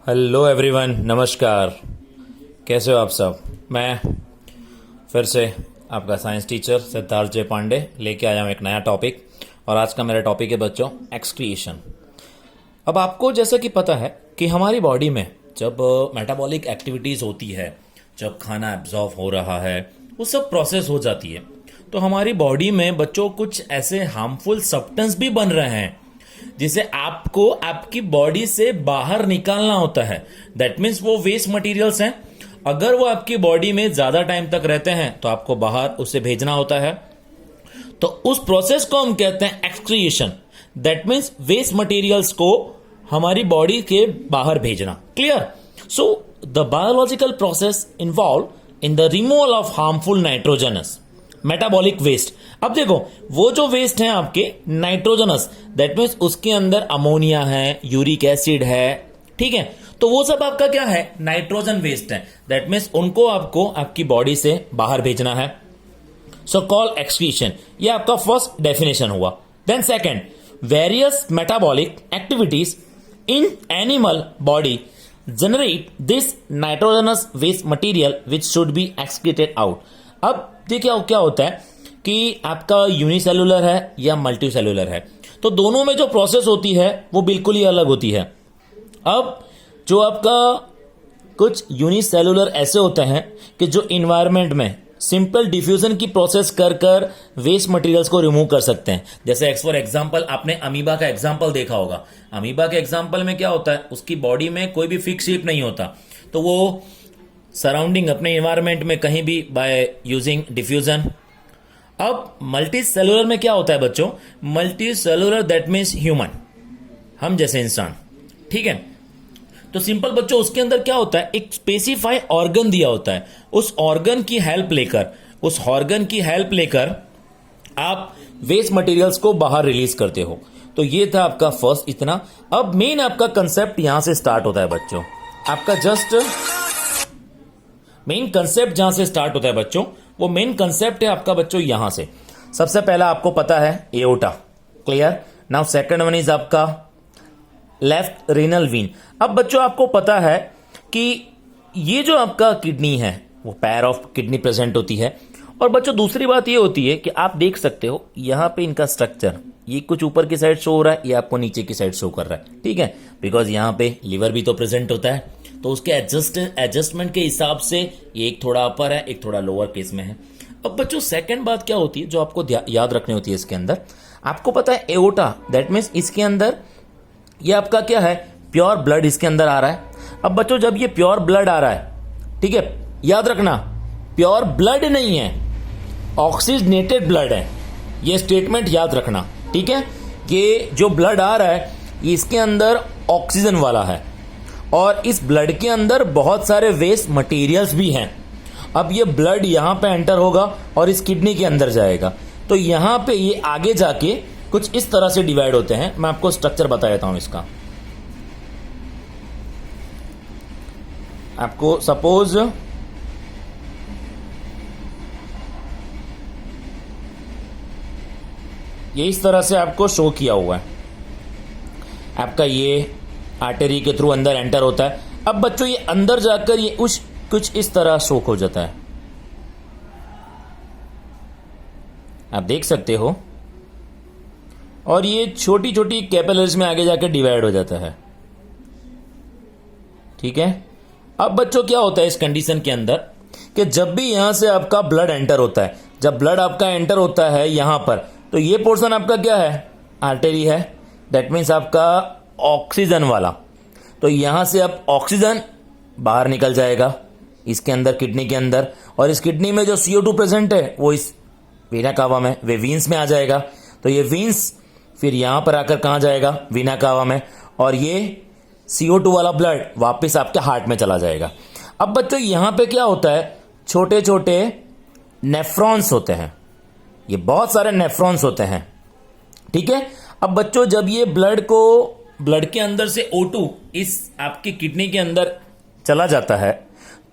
Hello everyone, नमस्कार। कैसे हो आप सब? मैं फिर से आपका साइंस टीचर सिद्धार्थ जे पांडे लेके आया हूँ एक नया टॉपिक। और आज का मेरा टॉपिक है बच्चों एक्सक्रीशन। अब आपको जैसा कि पता है कि हमारी बॉडी में जब मेटाबॉलिक एक्टिविटीज़ होती है, जब खाना एब्जॉर्व हो रहा है, वो सब प्रोसेस हो जाती है, तो हमारी बॉडी में बच्चों कुछ ऐसे हार्मफुल सब्सटेंस भी बन रहे हैं जिसे आपको आपकी बॉडी से बाहर निकालना होता है। दैट मीन्स वो वेस्ट मटेरियल्स हैं, अगर वो आपकी बॉडी में ज्यादा टाइम तक रहते हैं तो आपको बाहर उसे भेजना होता है। तो उस प्रोसेस को हम कहते हैं excretion. That means waste materials को हमारी बॉडी के बाहर भेजना। Clear? So the biological process involve in the removal of harmful nitrogenous metabolic waste. अब देखो, वो जो वेस्ट है आपके नाइट्रोजनस, दैट मीन्स उसके अंदर अमोनिया है, यूरिक एसिड है, ठीक है, तो वो सब आपका क्या है? नाइट्रोजन वेस्ट है। दैट मीन्स उनको आपको आपकी बॉडी से बाहर भेजना है। So call excretion. ये आपका फर्स्ट डेफिनेशन हुआ। Then second, various metabolic activities in animal body generate this nitrogenous waste material which should be excreted out. अब देखिए क्या होता है कि आपका यूनिसेलुलर है या मल्टीसेलुलर है, तो दोनों में जो प्रोसेस होती है वो बिल्कुल ही अलग होती है। अब जो आपका कुछ यूनिसेलुलर ऐसे होते हैं कि जो इन्वायरमेंट में सिंपल डिफ्यूजन की प्रोसेस कर कर वेस्ट मटेरियल्स को रिमूव कर सकते हैं। जैसे फॉर एग्जांपल आपने अमीबा का एग्जांपल देखा होगा। अमीबा के एग्जांपल में क्या होता है, उसकी बॉडी में कोई भी फिक्स शेप नहीं होता, तो वो सराउंडिंग अपने इन्वायरमेंट में कहीं भी बाय यूजिंग डिफ्यूजन। अब मल्टी सेलुलर में क्या होता है बच्चों? Multi cellular that means human, हम जैसे इंसान, ठीक है। तो सिंपल बच्चों उसके अंदर क्या होता है, एक स्पेसिफाई ऑर्गन दिया होता है। उस ऑर्गन की हेल्प लेकर आप वेस्ट मटेरियल्स को बाहर रिलीज करते हो। तो ये था आपका फर्स्ट इतना। अब मेन आपका कंसेप्ट यहां से स्टार्ट होता है बच्चों। आपका जस्ट मेन कंसेप्ट जहां से स्टार्ट होता है बच्चों, वो मेन कंसेप्ट है आपका बच्चों यहां से। सबसे पहला आपको पता है aorta. Clear? Now second one is आपका लेफ्ट रीनल वीन। अब बच्चों आपको पता है कि ये जो आपका किडनी है वो पैर ऑफ किडनी प्रेजेंट होती है। और बच्चों दूसरी बात ये होती है कि आप देख सकते हो यहां पे इनका स्ट्रक्चर, ये कुछ ऊपर की साइड शो हो रहा है, ये आपको नीचे की साइड शो कर रहा है, ठीक है, बिकॉज यहां पे लिवर भी तो प्रेजेंट होता है। तो उसके एडजस्टमेंट के हिसाब से ये एक थोड़ा अपर है, एक थोड़ा लोअर केस में है। अब बच्चों सेकंड बात क्या होती है जो आपको याद रखनी होती है इसके अंदर, आपको पता है एओर्टा, दैट मीन्स इसके अंदर ये आपका क्या है, प्योर ब्लड इसके अंदर आ रहा है। अब बच्चों जब ये प्योर ब्लड आ रहा है, ठीक है, याद रखना प्योर ब्लड नहीं है, ऑक्सीजनेटेड ब्लड है, ये स्टेटमेंट याद रखना, ठीक है। कि जो ब्लड आ रहा है इसके अंदर ऑक्सीजन वाला है और इस ब्लड के अंदर बहुत सारे वेस्ट मटेरियल्स भी हैं। अब ये ब्लड यहां पे एंटर होगा और इस किडनी के अंदर जाएगा, तो यहां पे ये आगे जाके कुछ इस तरह से डिवाइड होते हैं। मैं आपको स्ट्रक्चर बता देता हूं इसका। आपको सपोज ये इस तरह से आपको शो किया हुआ है, आपका ये आर्टरी के थ्रू अंदर एंटर होता है। अब बच्चों ये अंदर जाकर ये कुछ इस तरह शो हो जाता है, आप देख सकते हो, और ये छोटी छोटी कैपिलरीज में आगे जाकर डिवाइड हो जाता है, ठीक है। अब बच्चों क्या होता है इस कंडीशन के अंदर कि जब भी यहां से आपका ब्लड एंटर होता है, जब ब्लड आपका एंटर होता है यहां पर, तो ये पोर्शन आपका क्या है, आर्टरी है, दैट मीन्स आपका ऑक्सीजन वाला। तो यहां से अब ऑक्सीजन बाहर निकल जाएगा इसके अंदर, किडनी के अंदर, और इस किडनी में जो CO2 प्रेजेंट है वो इस वीना कावा में, वे वीन्स में आ जाएगा। तो ये वीन्स फिर यहां पर आकर कहां जाएगा, वीना कावा में, और ये CO2 वाला ब्लड वापस आपके हार्ट में चला जाएगा। अब बच्चों यहां पे क्या होता है, छोटे छोटे नेफ्रॉन्स होते हैं, ये बहुत सारे नेफ्रॉन्स होते हैं, ठीक है। अब बच्चों जब ये ब्लड के अंदर से O2 इस आपकी किडनी के अंदर चला जाता है,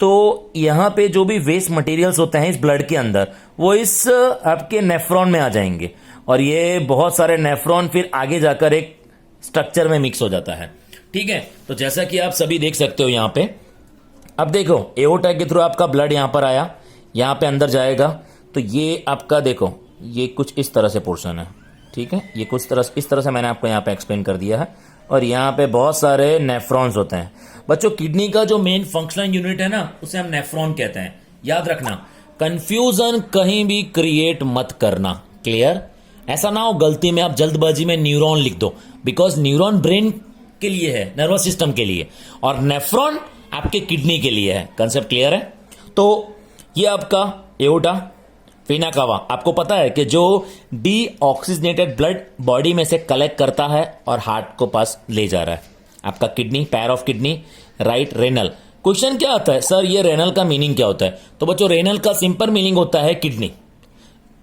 तो यहां पे जो भी वेस्ट मटेरियल्स होते हैं इस ब्लड के अंदर, वो इस आपके नेफ्रॉन में आ जाएंगे, और ये बहुत सारे नेफ्रॉन फिर आगे जाकर एक स्ट्रक्चर में मिक्स हो जाता है, ठीक। ठीक है। तो जैसा कि आप सभी देख सकते हो यहां पे, अब देखो एओर्टा के थ्रू आपका ब्लड यहां पर आया, यहां पे अंदर जाएगा, तो ये आपका देखो ये कुछ इस तरह से पोर्शन है, ठीक है। ये कुछ तरह इस तरह से मैंने आपको यहाँ पे एक्सप्लेन कर दिया है। और यहाँ पे बहुत सारे नेफ्रॉन्स होते हैं बच्चों। किडनी का जो मेन फंक्शनल यूनिट है ना, उसे हम नेफ्रॉन कहते हैं। याद रखना, कंफ्यूजन कहीं भी क्रिएट मत करना, क्लियर। ऐसा ना हो गलती में आप जल्दबाजी में न्यूरॉन लिख दो, बिकॉज न्यूरॉन ब्रेन के लिए है, नर्वस सिस्टम के लिए, और नेफ्रॉन आपके किडनी के लिए है। कंसेप्ट क्लियर है। तो ये आपका एओर्टा वेना कावा, आपको पता है कि जो डीऑक्सीजनेटेड ब्लड बॉडी में से कलेक्ट करता है और हार्ट को पास ले जा रहा है, आपका kidney, pair of kidney, right renal. Question क्या आता है, सर ये रेनल का मीनिंग क्या होता है? तो बच्चों रेनल का सिंपल मीनिंग होता है किडनी।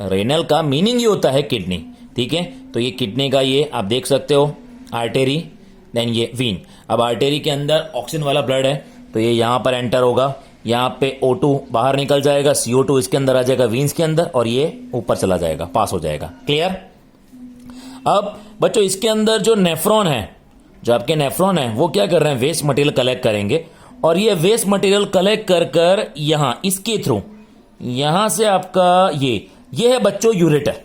रेनल का मीनिंग ही होता है किडनी, ठीक है। तो ये किडनी का ये आप देख सकते हो आर्टेरी, देन ये वीन। अब आर्टेरी के अंदर ऑक्सीजन वाला ब्लड है, तो ये यहां पर एंटर होगा, यहां पे O2 बाहर निकल जाएगा, CO2 इसके अंदर आ जाएगा वीन्स के अंदर, और ये ऊपर चला जाएगा, पास हो जाएगा, क्लियर। अब बच्चों इसके अंदर जो नेफ्रॉन है, जो आपके नेफ्रॉन है, वो क्या कर रहे हैं, वेस्ट मटेरियल कलेक्ट करेंगे, और ये वेस्ट मटेरियल कलेक्ट कर कर यहां इसके थ्रू, यहां से आपका ये है बच्चों यूरेटर।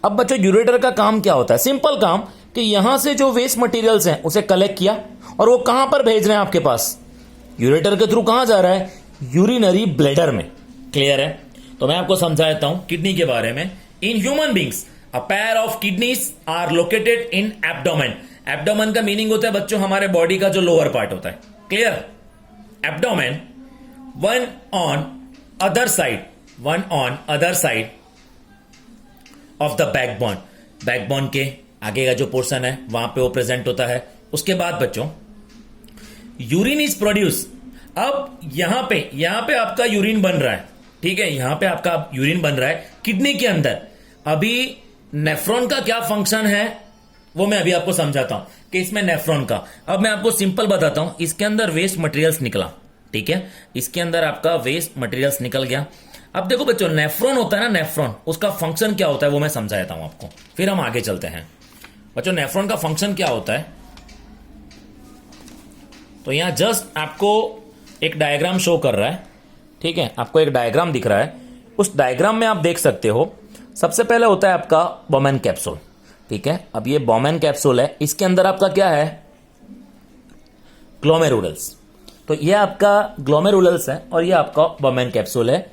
अब बच्चों यूरेटर का काम क्या होता है, सिंपल काम, कि यहां से जो वेस्ट मटेरियल्स हैं उसे कलेक्ट किया, और वो कहां पर भेज रहे हैं आपके पास, यूरेटर के थ्रू कहां जा रहा है, यूरिनरी ब्लैडर में, क्लियर है। तो मैं आपको समझा देता हूं किडनी के बारे में। In human beings a pair of kidneys are located in abdomen. Abdomen का मीनिंग होता है बच्चों हमारे बॉडी का जो लोअर पार्ट होता है, clear. Abdomen, one on other side of the backbone. Backbone के आगे का जो पोर्शन है वहां पे वो प्रेजेंट होता है। उसके बाद बच्चों यूरिन इज प्रोड्यूस। अब यहां पे आपका यूरिन बन रहा है, ठीक है, यहां पे आपका यूरिन बन रहा है किडनी के अंदर। अभी नेफ्रॉन का क्या फंक्शन है वो मैं अभी आपको समझाता हूं कि इसमें नेफ्रॉन का। अब मैं आपको सिंपल बताता हूं, इसके अंदर वेस्ट मटेरियल्स निकला, ठीक है, इसके अंदर आपका वेस्ट मटेरियल्स निकल गया। अब देखो बच्चों नेफ्रॉन होता है ना, नेफ्रॉन, उसका फंक्शन क्या होता है वो मैं समझा देता हूं आपको, फिर हम आगे चलते हैं। बच्चों नेफ्रॉन का फंक्शन क्या होता है, तो यहां जस्ट आपको एक डायग्राम शो कर रहा है, ठीक है, आपको एक डायग्राम दिख रहा है। उस डायग्राम में आप देख सकते हो सबसे पहले होता है आपका बोमेन कैप्सूल, ठीक है। अब ये बोमेन कैप्सूल है, इसके अंदर आपका क्या है, ग्लोमेरुलस। तो ये आपका ग्लोमेरुलस है और ये आपका बोमेन कैप्सूल है।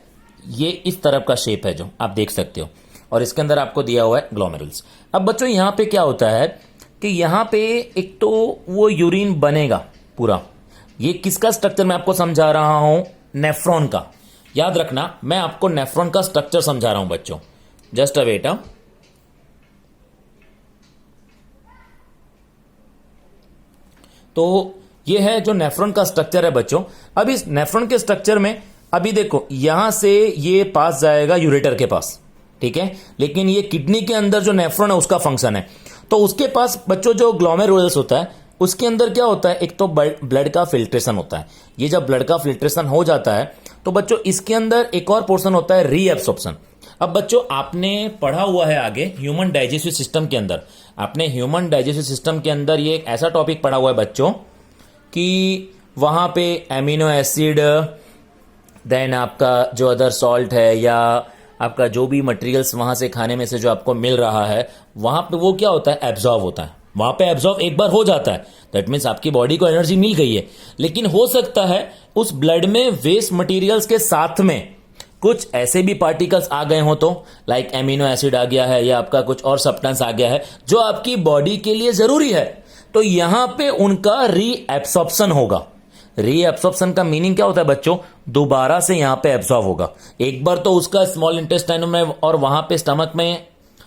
ये इस तरफ का शेप है जो आप देख सकते हो, और इसके अंदर आपको दिया हुआ है ग्लोमेरुलस। अब बच्चों यहां पे क्या होता है कि यहां पे एक तो वो यूरिन बनेगा पूरा। ये किसका स्ट्रक्चर मैं आपको समझा रहा हूं, नेफ्रॉन का। याद रखना मैं आपको नेफ्रॉन का स्ट्रक्चर समझा रहा हूं बच्चों, जस्ट अ वेट। तो ये है जो नेफ्रॉन का स्ट्रक्चर है बच्चों। अब इस नेफ्रॉन के स्ट्रक्चर में अभी देखो यहां से ये पास जाएगा यूरेटर के पास, ठीक है, लेकिन ये किडनी के अंदर जो नेफ्रॉन है उसका फंक्शन है। तो उसके पास बच्चों जो ग्लोमेरुलस होता है उसके अंदर क्या होता है, एक तो ब्लड का फिल्ट्रेशन होता है। ये जब ब्लड का फिल्ट्रेशन हो जाता है तो बच्चों इसके अंदर एक और पोर्शन होता है रीएब्सॉर्प्शन। अब बच्चों आपने पढ़ा हुआ है आगे ह्यूमन डाइजेस्टिव सिस्टम के अंदर, आपने ह्यूमन डाइजेस्टिव सिस्टम के अंदर ये एक ऐसा टॉपिक पढ़ा हुआ है बच्चों कि वहां पे एमिनो एसिड, देन आपका जो अदर सॉल्ट है या आपका जो भी मटेरियल्स वहां से खाने में से जो आपको मिल रहा है वहां पे वो क्या होता है, एब्जॉर्ब होता है। वहां पे एब्जॉर्ब एक बार हो जाता है, दैट मीन्स आपकी बॉडी को एनर्जी मिल गई है। लेकिन हो सकता है उस ब्लड में वेस्ट मटेरियल्स के साथ में कुछ ऐसे भी पार्टिकल्स आ गए हो, तो लाइक एमिनो एसिड आ गया है या आपका कुछ और सब्सटेंस आ गया है जो आपकी बॉडी के लिए जरूरी है, तो यहां पे उनका रीएब्सॉर्प्शन होगा। रीएब्सॉर्प्शन का मीनिंग क्या होता है बच्चों, दोबारा से यहां पे एब्सॉर्ब होगा। एक बार तो उसका स्मॉल इंटेस्टाइन में और वहां पे स्टमक में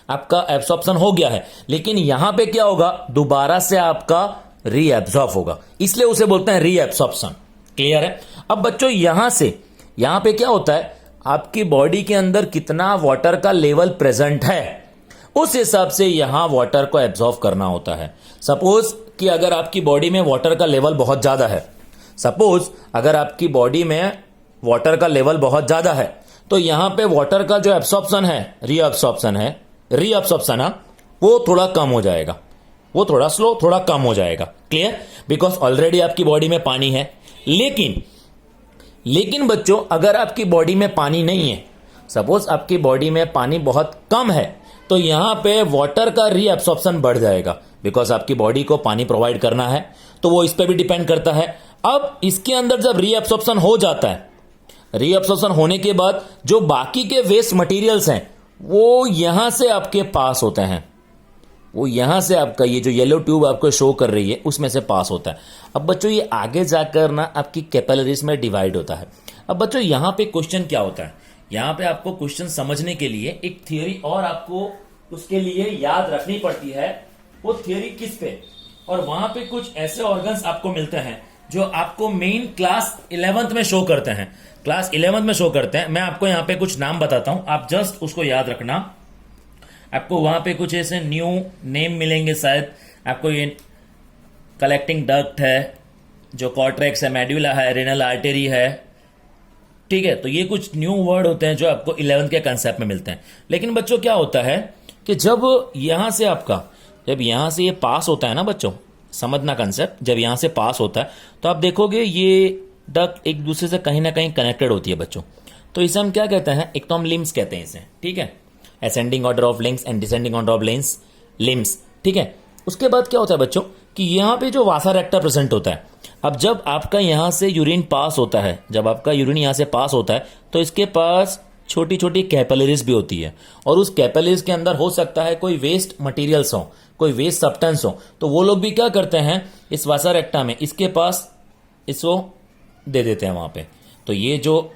आपका एब्सॉर्प्शन हो गया है, लेकिन यहां पे क्या होगा, दोबारा से आपका रीएब्सॉर्ब होगा, इसलिए उसे बोलते हैं रीएब्सॉर्प्शन। क्लियर है। अब बच्चों यहां पे क्या होता है, आपकी बॉडी के अंदर कितना वाटर का लेवल प्रेजेंट है उस हिसाब से यहां वाटर को एब्सॉर्ब करना होता है। सपोज कि अगर आपकी बॉडी में वाटर का लेवल बहुत ज्यादा है, सपोज अगर आपकी बॉडी में वाटर का लेवल बहुत ज्यादा है तो यहां पे वाटर का जो एब्सॉर्प्शन है, रीअब्सॉर्प्शन है वो थोड़ा कम हो जाएगा। वो थोड़ा स्लो, थोड़ा कम हो जाएगा। क्लियर? बिकॉज ऑलरेडी आपकी बॉडी में पानी है। लेकिन बच्चों, अगर आपकी बॉडी में पानी नहीं है, सपोज आपकी बॉडी में पानी बहुत कम है, तो यहां पे वाटर का रीअब्सॉर्प्शन बढ़ जाएगा, बिकॉज आपकी बॉडी को पानी प्रोवाइड करना है, तो वो इस पे भी डिपेंड करता है। अब इसके अंदर जब रीअब्सॉर्प्शन हो जाता है, रीअब्सॉर्प्शन होने के बाद जो बाकी के वेस्ट मटेरियल्स हैं वो यहां से आपके पास होते हैं, वो यहां से आपका ये जो येलो ट्यूब आपको शो कर रही है उसमें से पास होता है। अब बच्चों ये आगे जाकर ना आपकी कैपिलरीज में डिवाइड होता है। अब बच्चों यहां पे क्वेश्चन क्या होता है, यहां पे आपको क्वेश्चन समझने के लिए एक थियोरी और आपको उसके लिए याद रखनी पड़ती है। वो थियोरी किस पे, और वहां पे कुछ ऐसे ऑर्गन्स आपको मिलते हैं जो आपको मेन क्लास 11th में शो करते हैं, क्लास 11th में शो करते हैं। मैं आपको यहां पे कुछ नाम बताता हूं, आप जस्ट उसको याद रखना। आपको वहां पे कुछ ऐसे न्यू नेम मिलेंगे शायद आपको। ये कलेक्टिंग डक्ट है, जो कॉर्ट्रेक्स है, मेड्यूला है, रेनल आर्टरी है, ठीक है। तो ये कुछ न्यू वर्ड होते हैं जो आपको 11th के कंसेप्ट में मिलते हैं। लेकिन बच्चों क्या होता है कि जब यहां से आपका, जब यहां से ये पास होता है ना बच्चों, समझना कंसेप्ट, जब यहां से पास होता है तो आप देखोगे ये डक्ट एक दूसरे से कहीं ना कहीं कनेक्टेड होती है बच्चों। तो इसे हम क्या कहते हैं, एक तो हम लिम्स कहते हैं इसे, ठीक है, ascending order of limbs and descending order of limbs, ठीक है। उसके बाद क्या होता है बच्चों कि यहां पे जो वासा रेक्टा प्रेजेंट होता है। अब जब आपका यहां से यूरिन पास होता है, जब आपका यूरिन यहां से पास होता है तो इसके पास छोटी छोटी कैपिलरीज भी होती है, और उस कैपिलरीज के अंदर हो सकता है कोई वेस्ट मटेरियल्स हो, कोई वेस्ट सब्सटेंस हो, तो वो लोग भी क्या करते हैं इस वासा रेक्टा में इसके पास इसको दे देते हैं वहां पे। तो ये जो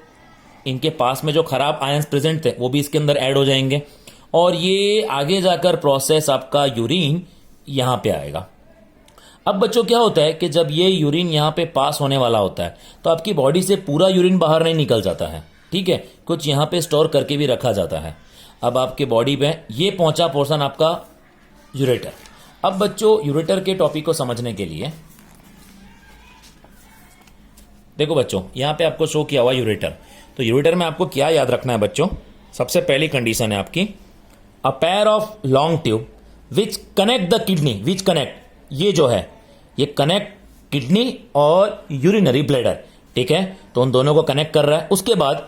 इनके पास में जो खराब आयंस प्रेजेंट थे वो भी इसके अंदर ऐड हो जाएंगे, और ये आगे जाकर प्रोसेस आपका यूरिन यहां पे आएगा। अब बच्चों क्या होता है कि जब ये यूरिन यहां पे पास होने वाला होता है तो आपकी बॉडी से पूरा यूरिन बाहर नहीं निकल जाता है, ठीक है, कुछ यहां पे स्टोर करके भी रखा जाता है। अब आपके बॉडी में ये पहुंचा पोर्शन आपका यूरेटर। अब बच्चों यूरेटर के टॉपिक को समझने के लिए देखो बच्चों, यहां पे आपको शो किया हुआ यूरेटर। तो यूरेटर में आपको क्या याद रखना है बच्चों, सबसे पहली कंडीशन है आपकी अ pair of long tube which connect the kidney, which connect, ये जो है ये कनेक्ट किडनी और यूरिनरी ब्लैडर, ठीक है, तो उन दोनों को कनेक्ट कर रहा है। उसके बाद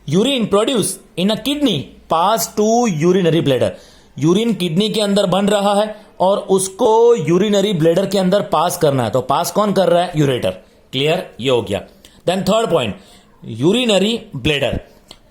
urine produce in a kidney pass to urinary bladder, urine kidney के अंदर बन रहा है और उसको यूरिनरी ब्लैडर के अंदर पास करना है, तो पास कौन कर रहा है, यूरेटर। क्लियर, ये हो गया। Then third point, urinary bladder.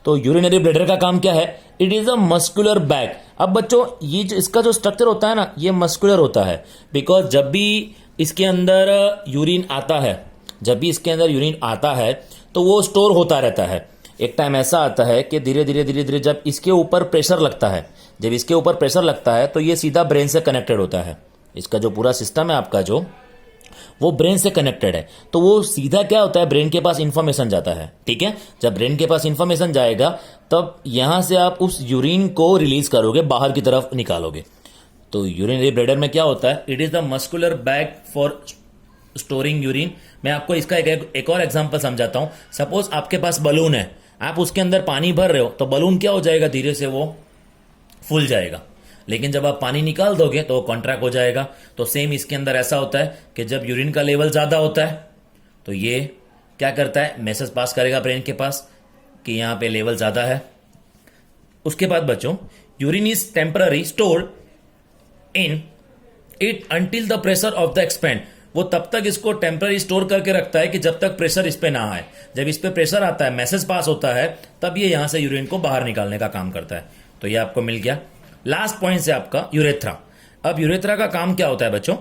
तो यूरिनरी ब्लैडर का काम क्या है, it is a muscular bag. अब बच्चों ये जो इसका जो स्ट्रक्चर होता है ना, ये मस्कुलर होता है, बिकॉज जब भी इसके अंदर यूरिन आता है, जब भी इसके अंदर यूरिन आता है तो वो स्टोर होता रहता है। एक टाइम ऐसा आता है कि धीरे धीरे धीरे धीरे जब इसके ऊपर प्रेशर लगता है, जब इसके ऊपर प्रेशर लगता है तो ये सीधा ब्रेन से कनेक्टेड होता है। इसका जो पूरा सिस्टम है आपका जो, वो ब्रेन से कनेक्टेड है, तो वो सीधा क्या होता है, ब्रेन के पास इंफॉर्मेशन जाता है, ठीक है। जब ब्रेन के पास इंफॉर्मेशन जाएगा तब यहां से आप उस यूरिन को रिलीज करोगे, बाहर की तरफ निकालोगे। तो यूरिनरी ब्लैडर में क्या होता है, it is the muscular bag for storing urine. मैं आपको इसका एक और एग्जांपल समझाता हूं। सपोज आपके पास बलून है, आप उसके अंदर पानी भर रहे हो, तो बलून क्या हो जाएगा, धीरे से वो फूल जाएगा। लेकिन जब आप पानी निकाल दोगे तो वो कॉन्ट्रैक्ट हो जाएगा। तो सेम इसके अंदर ऐसा होता है कि जब यूरिन का लेवल ज्यादा होता है तो ये क्या करता है, मैसेज पास करेगा ब्रेन के पास कि यहां पे लेवल ज्यादा है। उसके बाद बच्चों, urine is temporary stored in it until the pressure of the expand. वो तब तक इसको टेम्पररी स्टोर करके रखता है कि जब तक प्रेशर इस पे ना आए। जब इस पे प्रेशर आता है, मैसेज पास होता है, तब ये यहां से यूरिन को बाहर निकालने का काम करता है। तो ये आपको मिल गया। लास्ट पॉइंट से आपका यूरेथ्रा। अब यूरेथ्रा का काम क्या होता है बच्चों,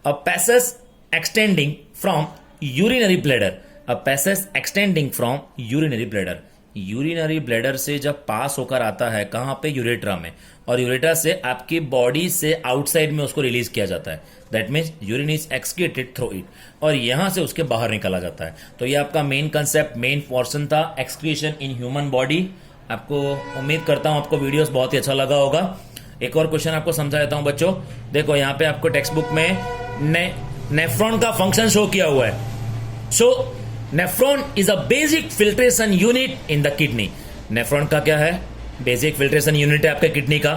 a passage extending from urinary bladder, a passage extending from urinary bladder. Urinary bladder से जब पास होकर आता है कहां पे, यूरेट्रा में, और यूरेट्रा से आपकी बॉडी से आउटसाइड में उसको रिलीज किया जाता है। That means urine is excreted through it, और यहां से उसके बाहर निकाला जाता है। तो ये आपका मेन कंसेप्ट, मेन पोर्शन था, एक्सक्रीशन इन ह्यूमन बॉडी। आपको उम्मीद करता हूं आपको वीडियोस बहुत ही अच्छा लगा होगा। एक और क्वेश्चन आपको समझा देता हूं बच्चों। देखो यहाँ पे आपको टेक्स्ट बुक में नेफ्रॉन का फंक्शन शो किया हुआ है। So nephron is a basic filtration unit in the kidney. Nephron का क्या है, बेसिक फिल्ट्रेशन यूनिट है आपके किडनी का।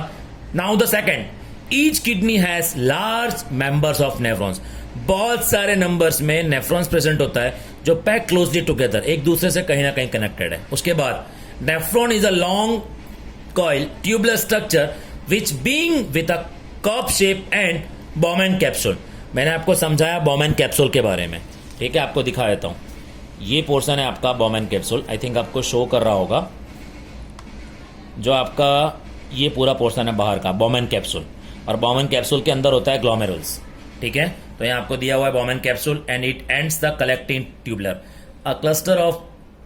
Now the second, each kidney has large members of nephrons, बहुत सारे नंबर्स में नेफ्रॉन्स प्रेजेंट होता है जो पैक क्लोजली टुगेदर, एक दूसरे से कहीं ना कहीं कनेक्टेड है। उसके बाद nephron is a long coil tubular structure which being with a cup shape and Bowman capsule. मैंने आपको समझाया बॉमेन कैप्सूल के बारे में, ठीक है, आपको दिखा देता हूं। ये पोर्शन है आपका बॉमेन कैप्सूल, आई थिंक आपको शो कर रहा होगा, जो आपका ये पूरा पोर्शन है बाहर का बॉमेन कैप्सूल, और बॉमेन कैप्सूल के अंदर होता है ग्लोमेरुल्स, ठीक है। तो यहाँ आपको दिया हुआ है Bowman capsule and it ends the collecting tubular, a cluster of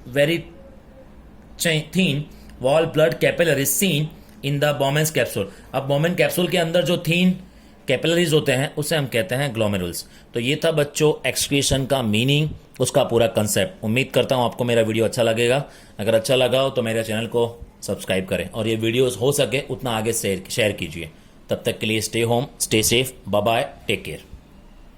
very thin wall blood capillaries seen in the Bowman's capsule. अब बॉमेन कैप्सूल के अंदर जो थीन कैपिलरीज होते हैं उसे हम कहते हैं ग्लोमेरुल्स। तो ये था बच्चों एक्सक्रीशन का मीनिंग, उसका पूरा कंसेप्ट। उम्मीद करता हूँ आपको मेरा वीडियो अच्छा लगेगा। अगर अच्छा लगा हो तो मेरे चैनल को सब्सक्राइब करें और ये वीडियोस हो सके उतना आगे शेयर कीजिए। तब तक के लिए stay home, stay safe, bye bye, take care.